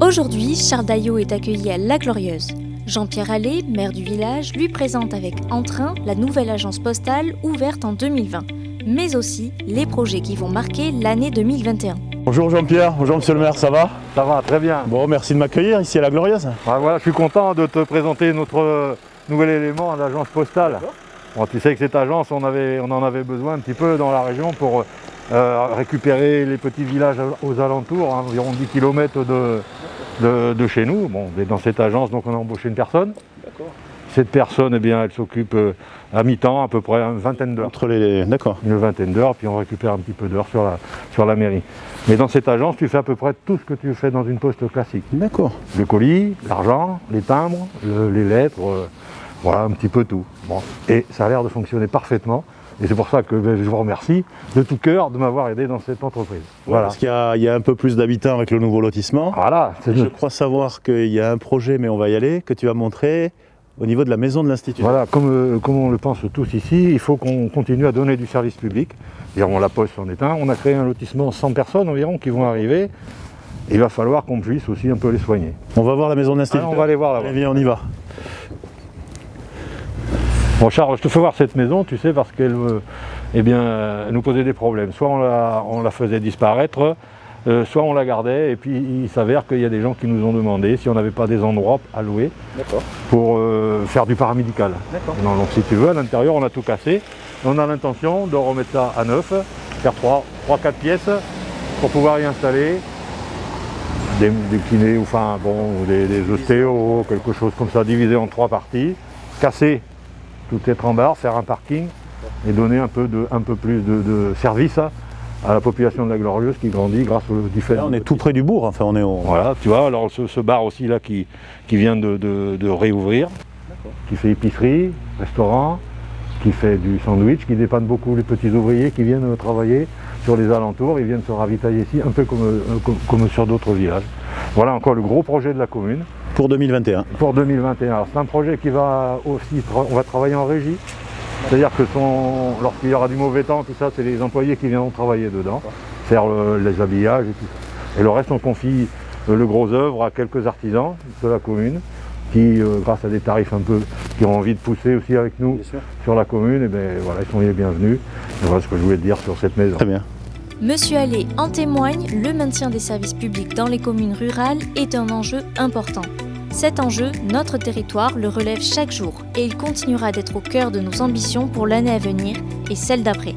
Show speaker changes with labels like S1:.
S1: Aujourd'hui, Charles Daillot est accueilli à La Glorieuse. Jean-Pierre Allais, maire du village, lui présente avec entrain la nouvelle agence postale ouverte en 2020, mais aussi les projets qui vont marquer l'année 2021.
S2: Bonjour Jean-Pierre, bonjour monsieur le maire, ça va?
S3: Ça va, très bien.
S2: Bon, merci de m'accueillir ici à La Glorieuse.
S3: Voilà, je suis content de te présenter notre nouvel élément à l'agence postale. Bon, tu sais que cette agence, on en avait besoin un petit peu dans la région pour récupérer les petits villages aux alentours, hein, environ 10 km de chez nous. Bon, dans cette agence, donc on a embauché une personne. Cette personne, eh bien, elle s'occupe à mi-temps, à peu près une vingtaine d'heures.
S2: D'accord.
S3: Une vingtaine d'heures, puis on récupère un petit peu d'heures sur la mairie. Mais dans cette agence, tu fais à peu près tout ce que tu fais dans une poste classique. D'accord. Le colis, l'argent, les timbres, les lettres, voilà, un petit peu tout. Bon. Et ça a l'air de fonctionner parfaitement. Et c'est pour ça que je vous remercie de tout cœur de m'avoir aidé dans cette entreprise. Voilà.
S2: Parce qu'il y a un peu plus d'habitants avec le nouveau lotissement.
S3: Voilà.
S2: Je crois savoir qu'il y a un projet, mais on va y aller, que tu vas montrer au niveau de la maison de l'Institut.
S3: Voilà, comme on le pense tous ici, il faut qu'on continue à donner du service public. Bon, la Poste en est un. On a créé un lotissement 100 personnes environ qui vont arriver. Il va falloir qu'on puisse aussi un peu les soigner.
S2: On va voir la maison de l'Institut.
S3: On va aller voir là-bas.
S2: Allez, viens, on y va.
S3: Bon Charles, je te fais voir cette maison, tu sais, parce qu'elle elle nous posait des problèmes. Soit on la faisait disparaître, soit on la gardait, et puis il s'avère qu'il y a des gens qui nous ont demandé si on n'avait pas des endroits à louer pour faire du paramédical. Non, donc si tu veux, à l'intérieur on a tout cassé. On a l'intention de remettre ça à neuf, faire 3-4 pièces pour pouvoir y installer des kinés, enfin bon, des ostéos, quelque chose comme ça, divisé en 3 parties, casser tout être en barre, faire un parking et donner un peu plus de service à la population de La Glorieuse qui grandit grâce aux différents...
S2: Là, on est tout près du bourg, enfin on est au...
S3: Voilà, tu vois, alors ce bar aussi là qui vient de réouvrir, qui fait épicerie, restaurant, qui fait du sandwich, qui dépanne beaucoup les petits ouvriers qui viennent travailler sur les alentours, ils viennent se ravitailler ici, un peu comme sur d'autres villages. Voilà encore le gros projet de la commune.
S2: Pour 2021.
S3: Pour 2021. C'est un projet qui va aussi, on va travailler en régie. C'est-à-dire que lorsqu'il y aura du mauvais temps, tout ça, c'est les employés qui viendront travailler dedans, faire les habillages et tout ça. Et le reste, on confie le gros œuvre à quelques artisans de la commune qui, grâce à des tarifs un peu, qui ont envie de pousser aussi avec nous sur la commune, et bien voilà, ils sont les bienvenus. Et voilà ce que je voulais te dire sur cette maison.
S2: Très bien.
S1: Monsieur Allais en témoigne, le maintien des services publics dans les communes rurales est un enjeu important. Cet enjeu, notre territoire le relève chaque jour et il continuera d'être au cœur de nos ambitions pour l'année à venir et celle d'après.